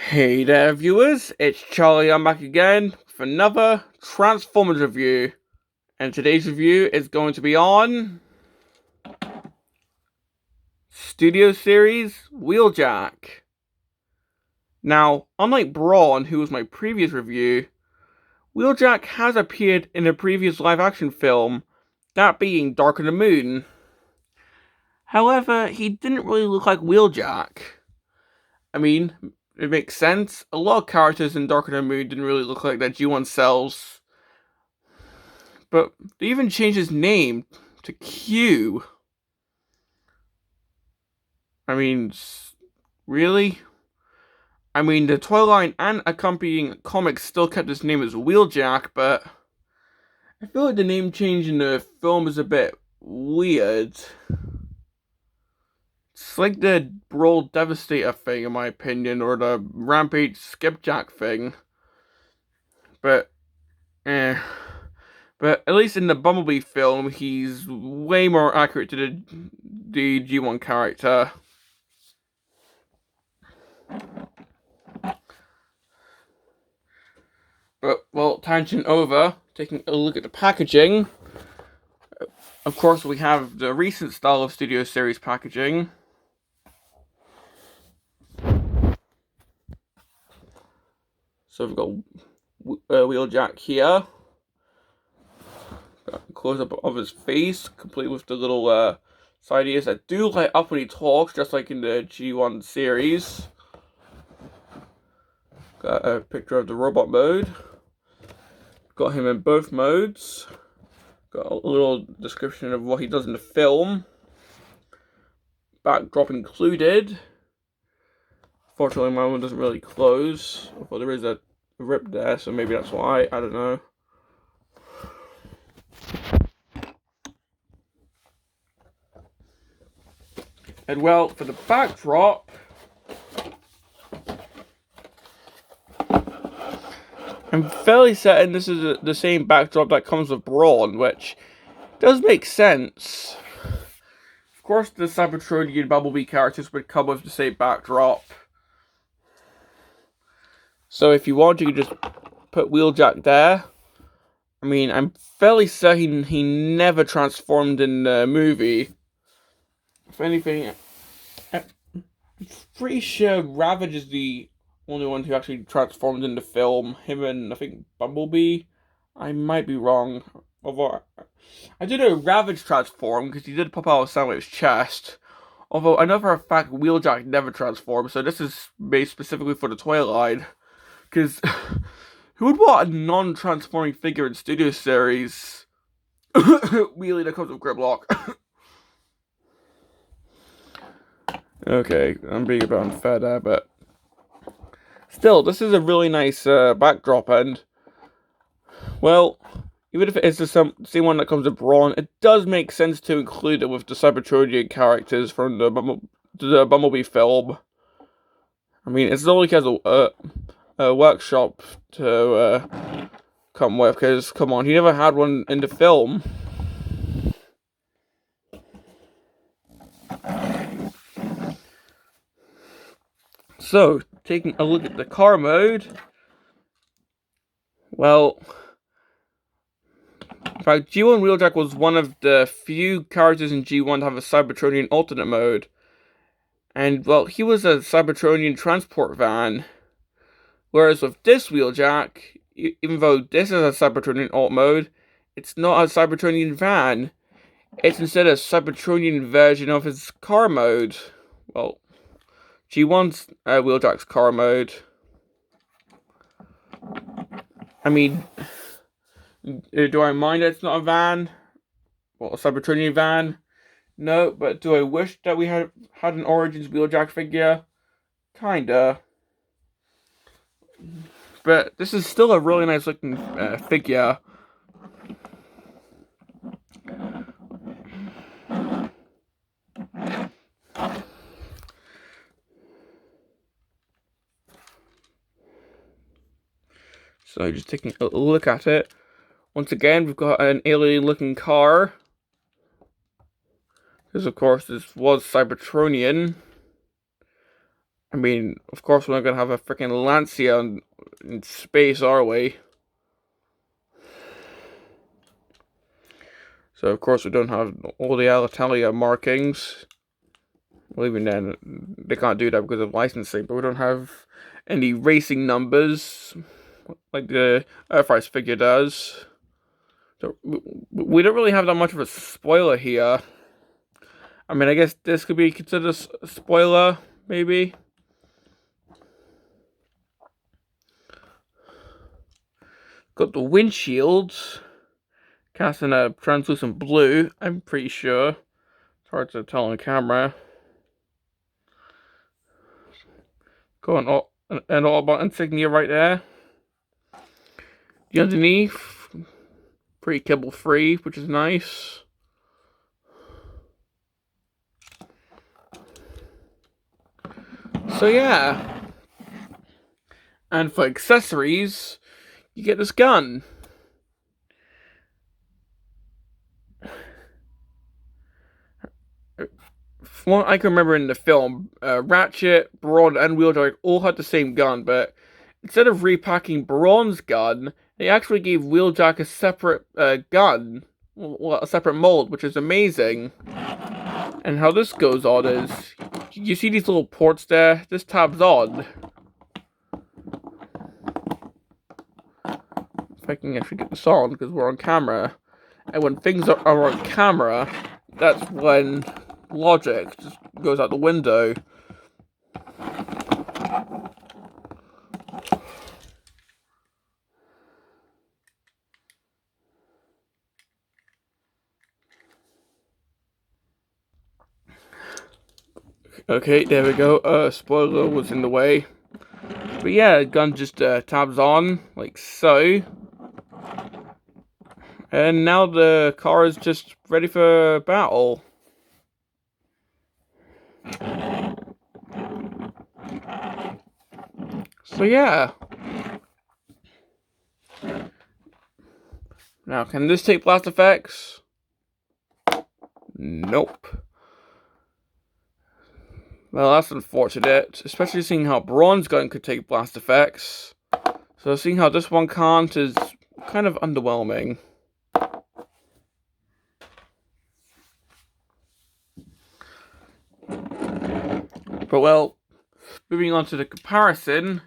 Hey there, viewers. It's Charlie. I'm back again with another Transformers review. And today's review is going to be on Studio Series Wheeljack. Now, unlike Brawn, who was my previous review, Wheeljack has appeared in a previous live-action film, that being Dark of the Moon. However, he didn't really look like Wheeljack. I mean, it makes sense. A lot of characters in Dark of the Moon didn't really look like their G1 selves. But they even changed his name to Q. I mean, really? I mean, the toy line and accompanying comics still kept his name as Wheeljack, but I feel like the name change in the film is a bit weird. It's like the Brawl Devastator thing, in my opinion, or the Rampage Skipjack thing. But, But at least in the Bumblebee film, he's way more accurate to the G1 character. But, well, tangent over, taking a look at the packaging. Of course, we have the recent style of Studio Series packaging. So we've got Wheeljack here. Got a close-up of his face, complete with the little side ears that do light up when he talks, just like in the G1 series. Got a picture of the robot mode. Got him in both modes. Got a little description of what he does in the film. Backdrop included. Fortunately, my one doesn't really close. Although there is a rip there, so maybe that's why. I don't know. And well, for the backdrop, I'm fairly certain this is the same backdrop that comes with Brawn, which does make sense. Of course, the Cybertronian Bumblebee characters would come with the same backdrop. So if you want, you can just put Wheeljack there. I mean, I'm fairly certain he never transformed in the movie. If anything, I'm pretty sure Ravage is the only one who actually transformed in the film. Him and, I think, Bumblebee. I might be wrong. Although, I do know Ravage transformed, because he did pop out of Soundwave's chest. Although, I know for a fact Wheeljack never transformed, so this is made specifically for the toy line. Because, who would want a non-transforming figure in Studio Series? Wheelie that comes with Grimlock. Okay, I'm being a bit unfair there, but still, this is a really nice backdrop, and, well, even if it is the same one that comes with Brawn, it does make sense to include it with the Cybertronian characters from the Bumblebee film. I mean, it's not like he has a workshop to come with, because, come on, he never had one in the film. So, taking a look at the car mode, well, in fact, G1 Wheeljack was one of the few characters in G1 to have a Cybertronian alternate mode. And, well, he was a Cybertronian transport van. Whereas with this Wheeljack, even though this is a Cybertronian alt mode, it's not a Cybertronian van. It's instead a Cybertronian version of his car mode. Well, G1's Wheeljack's car mode. I mean, do I mind that it's not a van? Well, a Cybertronian van? No, but do I wish that we had an Origins Wheeljack figure? Kinda. But this is still a really nice looking figure. So just taking a look at it. Once again, we've got an alien looking car. Because of course this was Cybertronian. I mean, of course, we're not gonna have a freaking Lancia in space, are we? So, of course, we don't have all the Alitalia markings. Well, even then, they can't do that because of licensing, but we don't have any racing numbers like the Earthrise figure does. So, we don't really have that much of a spoiler here. I mean, I guess this could be considered a spoiler, maybe. Got the windshields cast in a translucent blue, I'm pretty sure. It's hard to tell on camera. Got an Autobot insignia right there. The underneath, pretty kibble free, which is nice. So yeah. And for accessories, you get this gun. From what I can remember in the film, Ratchet, Brawn, and Wheeljack all had the same gun, but instead of repacking Brawn's gun, they actually gave Wheeljack a separate gun, well, a separate mold, which is amazing. And how this goes on is, you see these little ports there? This tabs on. If I can actually get this on, because we're on camera. And when things are on camera, that's when logic just goes out the window. Okay, there we go. Spoiler was in the way. But yeah, gun just tabs on, like so. And now the car is just ready for battle. So yeah. Now, can this take blast effects? Nope. Well, that's unfortunate, especially seeing how Brawn's gun could take blast effects. So seeing how this one can't is kind of underwhelming. But well, moving on to the comparison,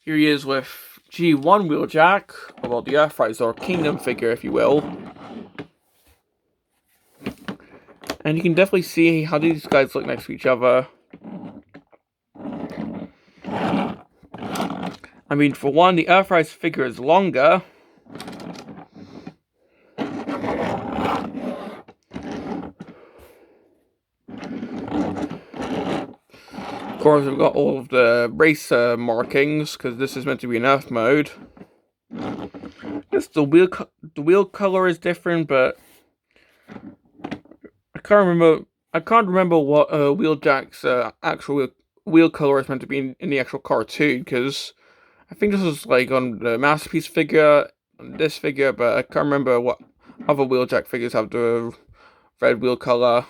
here he is with G1 Wheeljack, or well, the Earthrise or Kingdom figure, if you will. And you can definitely see how these guys look next to each other. I mean, for one, the Earthrise figure is longer. Of course, we've got all of the race markings, because this is meant to be an Earth mode. Yes, the wheel color is different, but I can't remember what Wheeljack's actual wheel color is meant to be in the actual cartoon, because I think this was like on the Masterpiece figure, on this figure, but I can't remember what other Wheeljack figures have the red wheel color.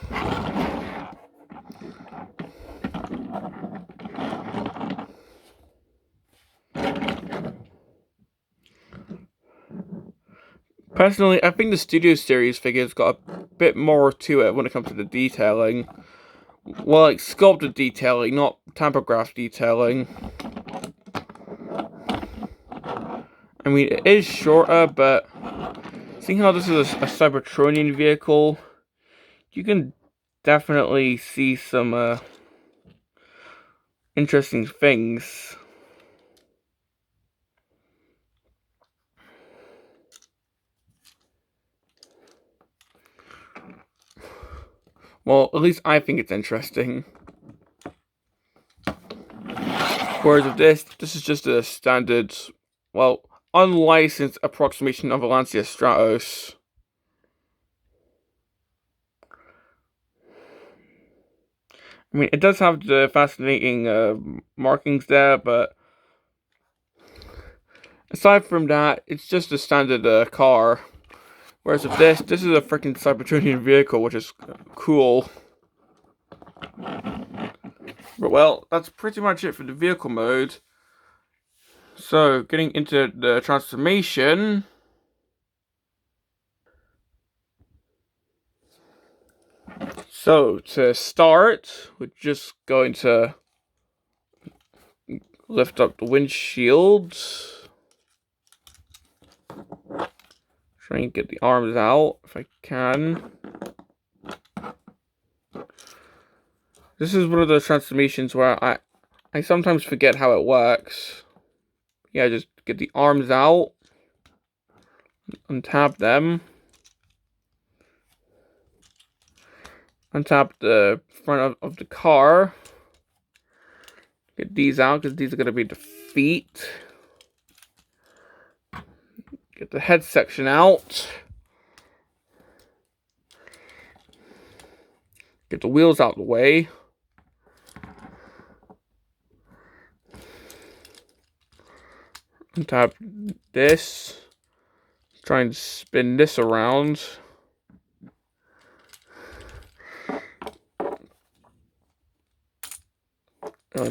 Personally, I think the Studio Series figure's got a bit more to it when it comes to the detailing. Well, like sculpted detailing, not tampograph detailing. I mean, it is shorter, but seeing how this is a Cybertronian vehicle, you can definitely see some interesting things. Well, at least I think it's interesting. Whereas with this is just a standard, well, unlicensed approximation of a Lancia Stratos. I mean, it does have the fascinating markings there, but aside from that, it's just a standard car. Whereas with this is a freaking Cybertronian vehicle, which is cool. But well, that's pretty much it for the vehicle mode. So, getting into the transformation. So, to start, we're just going to lift up the windshield. Try and get the arms out if I can. This is one of those transformations where I sometimes forget how it works. Yeah, just get the arms out. Untap them. Untap the front of the car. Get these out because these are going to be the feet. Get the head section out. Get the wheels out of the way. Untap this. Try and spin this around.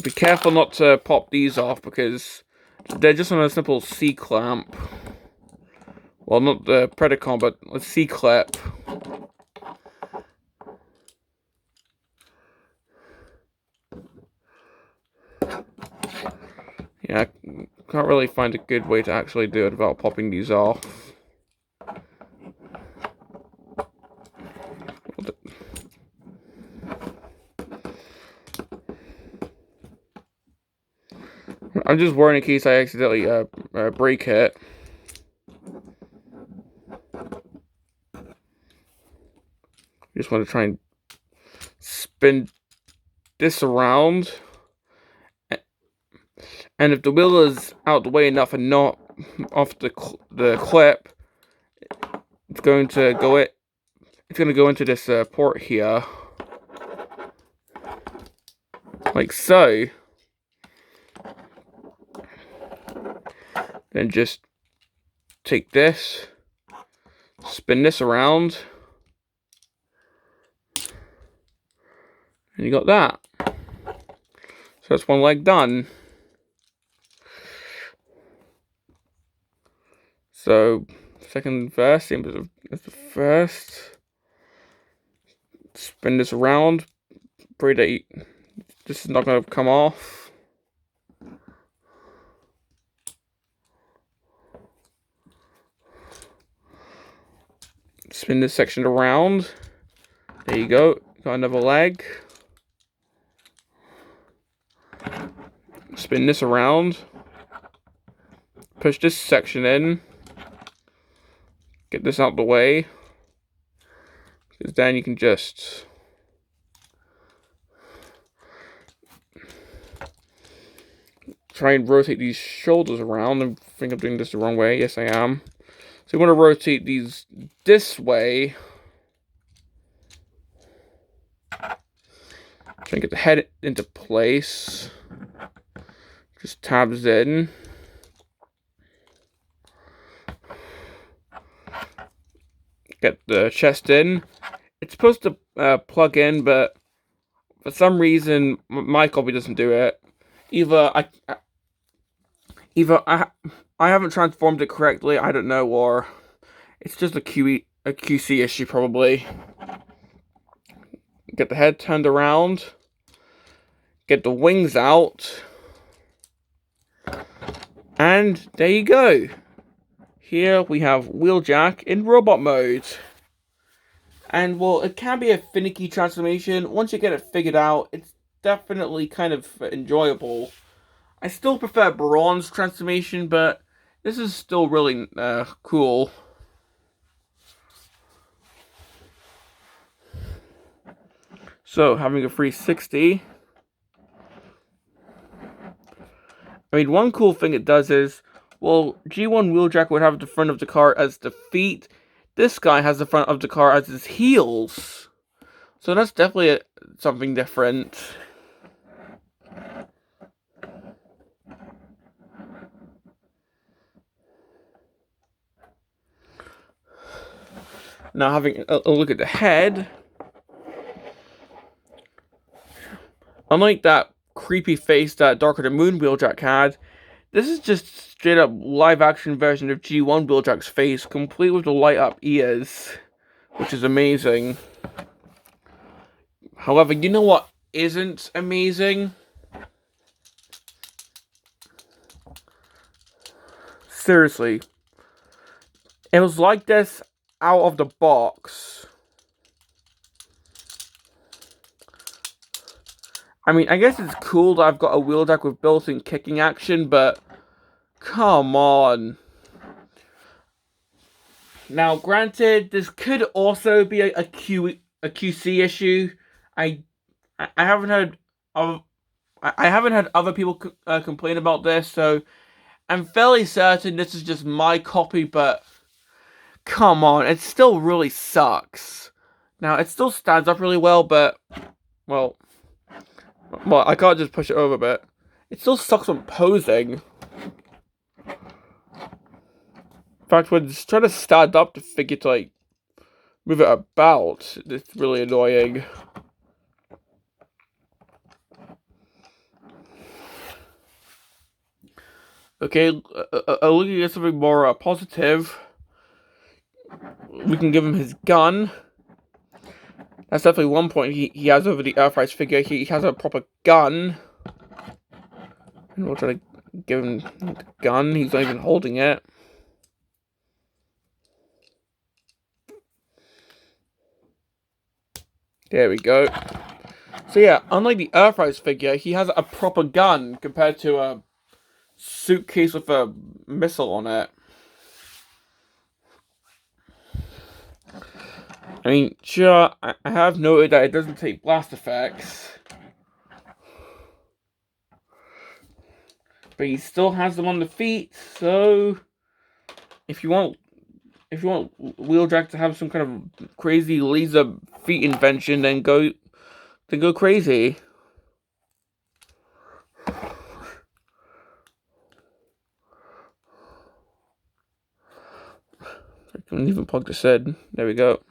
Be careful not to pop these off because they're just on a simple C-clamp. Well, not the Predacon, but a C-clip. Yeah, I can't really find a good way to actually do it without popping these off. I'm just worried in case I accidentally break it. Just want to try and spin this around. And if the wheel is out the way enough and not off the clip, it's going to go into this port here, like so. Then just take this, spin this around, and you got that. So that's one leg done. So, second verse, same as the first. Spin this around. Pray that this is not going to come off. Spin this section around. There you go. Got another leg. Spin this around. Push this section in. Get this out the way. Because then you can just try and rotate these shoulders around. I think I'm doing this the wrong way. Yes, I am. So you want to rotate these this way. Try and get the head into place. Just tabs in. Get the chest in. It's supposed to plug in, but for some reason my copy doesn't do it. Either I haven't transformed it correctly, I don't know, or it's just a QC issue probably. Get the head turned around. Get the wings out. And there you go. Here we have Wheeljack in robot mode. And well, it can be a finicky transformation. Once you get it figured out, it's definitely kind of enjoyable. I still prefer Bronze transformation, but this is still really cool. So, having a 360. I mean, one cool thing it does is, well, G1 Wheeljack would have the front of the car as the feet. This guy has the front of the car as his heels. So that's definitely something different. Now having a look at the head. Unlike that creepy face that Dark of the Moon Wheeljack had, this is just straight up live action version of G1 Wheeljack's face, complete with the light up ears, which is amazing. However, you know what isn't amazing? Seriously. It was like this out of the box. I mean, I guess it's cool that I've got a Wheeljack with built-in kicking action, but come on. Now, granted, this could also be a QC issue. I haven't heard of I haven't had other people complain about this, so I'm fairly certain this is just my copy, but come on, it still really sucks. Now, it still stands up really well, but, well, I can't just push it over a bit. It still sucks when posing. In fact, when it's trying to stand up to figure to, like, move it about, it's really annoying. Okay, looking at something more positive, we can give him his gun. That's definitely one point he has over the Earthrise figure. He has a proper gun. And we'll try to give him the gun. He's not even holding it. There we go. So yeah, unlike the Earthrise figure, he has a proper gun compared to a suitcase with a missile on it. I mean, sure, I have noted that it doesn't take blast effects. But he still has them on the feet, so if you want Wheeljack to have some kind of crazy laser feet invention, then go crazy. I can even plug this in. There we go.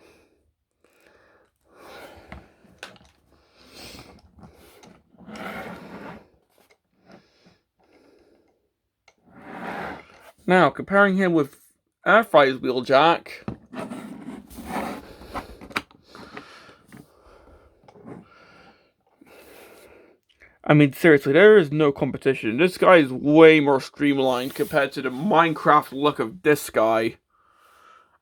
Now, comparing him with Airfry's Wheeljack, I mean, seriously, there is no competition. This guy is way more streamlined compared to the Minecraft look of this guy.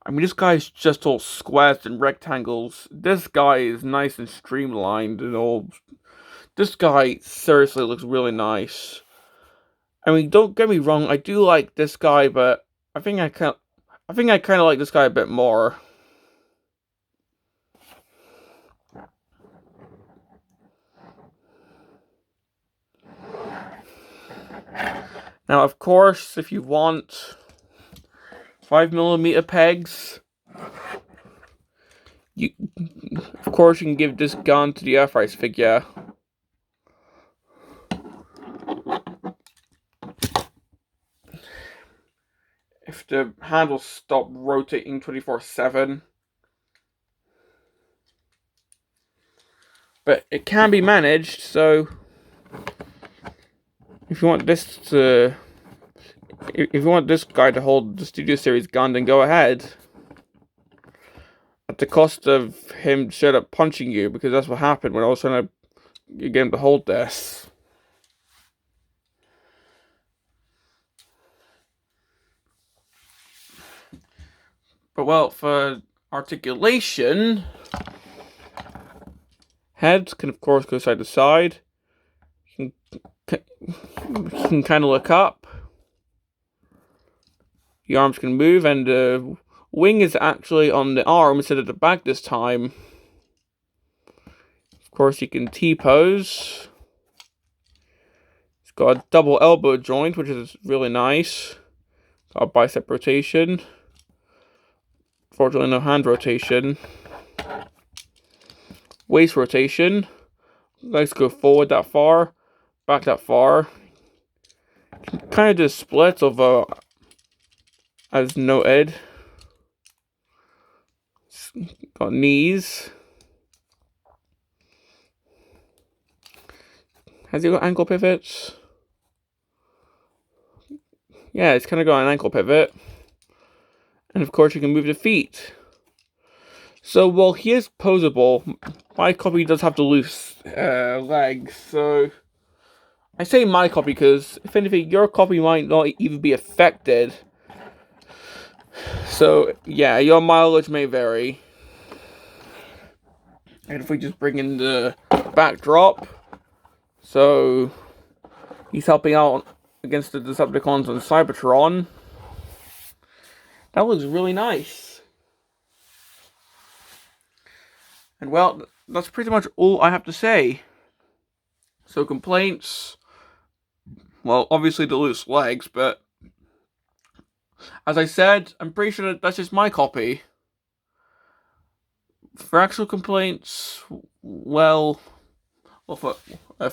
I mean, this guy's just all squares and rectangles. This guy is nice and streamlined and all. This guy seriously looks really nice. I mean, don't get me wrong, I do like this guy, but I think I kind of like this guy a bit more. Now, of course, if you want 5mm pegs, of course, you can give this gun to the Earthrise figure. If the handles stop rotating 24/7. But it can be managed, so if you want this guy to hold the Studio Series gun, then go ahead. At the cost of him straight up punching you, because that's what happened when I was trying to get him to hold this. But well, for articulation, heads can of course go side to side. You can kind of look up. The arms can move, and the wing is actually on the arm instead of the back this time. Of course, you can T-pose. It's got a double elbow joint, which is really nice. Got a bicep rotation. Fortunately, no hand rotation. Waist rotation. Legs go forward that far, back that far. Kind of just splits over, as noted. Got knees. Has he got ankle pivots? Yeah, it's kind of got an ankle pivot. And of course, you can move the feet. So while he is posable, my copy does have the loose legs. So I say my copy because, if anything, your copy might not even be affected. So yeah, your mileage may vary. And if we just bring in the backdrop, so he's helping out against the Decepticons on Cybertron. That looks really nice. And well, that's pretty much all I have to say. So complaints, well, obviously the loose legs, but as I said, I'm pretty sure that's just my copy. For actual complaints, well for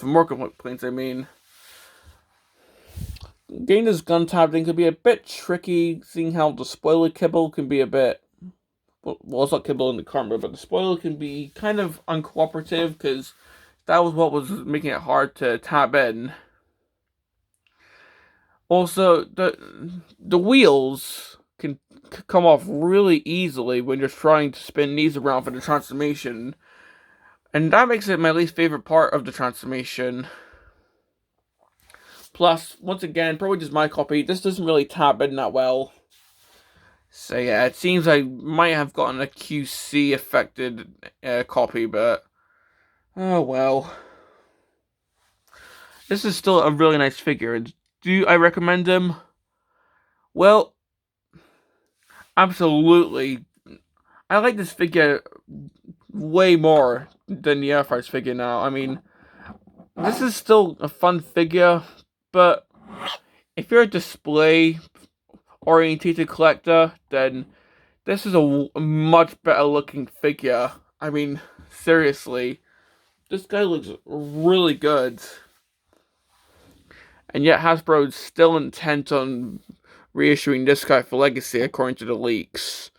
more complaints, I mean, getting this gun tabbed in could be a bit tricky, seeing how the spoiler kibble can be a bit, well, it's not kibble in the camera, but the spoiler can be kind of uncooperative, because that was what was making it hard to tab in. Also, the wheels can come off really easily when you're trying to spin these around for the transformation, and that makes it my least favorite part of the transformation. Plus, once again, probably just my copy, this doesn't really tab in that well. So yeah, it seems I might have gotten a QC affected copy, but oh well. This is still a really nice figure. Do I recommend him? Well, absolutely. I like this figure way more than the Earthrise figure now. I mean, this is still a fun figure, but if you're a display orientated collector, then this is a much better looking figure. I mean, seriously, this guy looks really good. And yet Hasbro's still intent on reissuing this guy for Legacy, according to the leaks.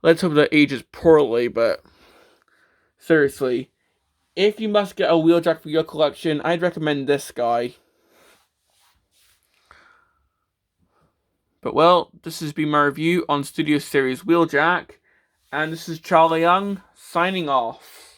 Let's hope that ages poorly, but seriously, if you must get a Wheeljack for your collection, I'd recommend this guy. But well, this has been my review on Studio Series Wheeljack, and this is Charlie Young, signing off.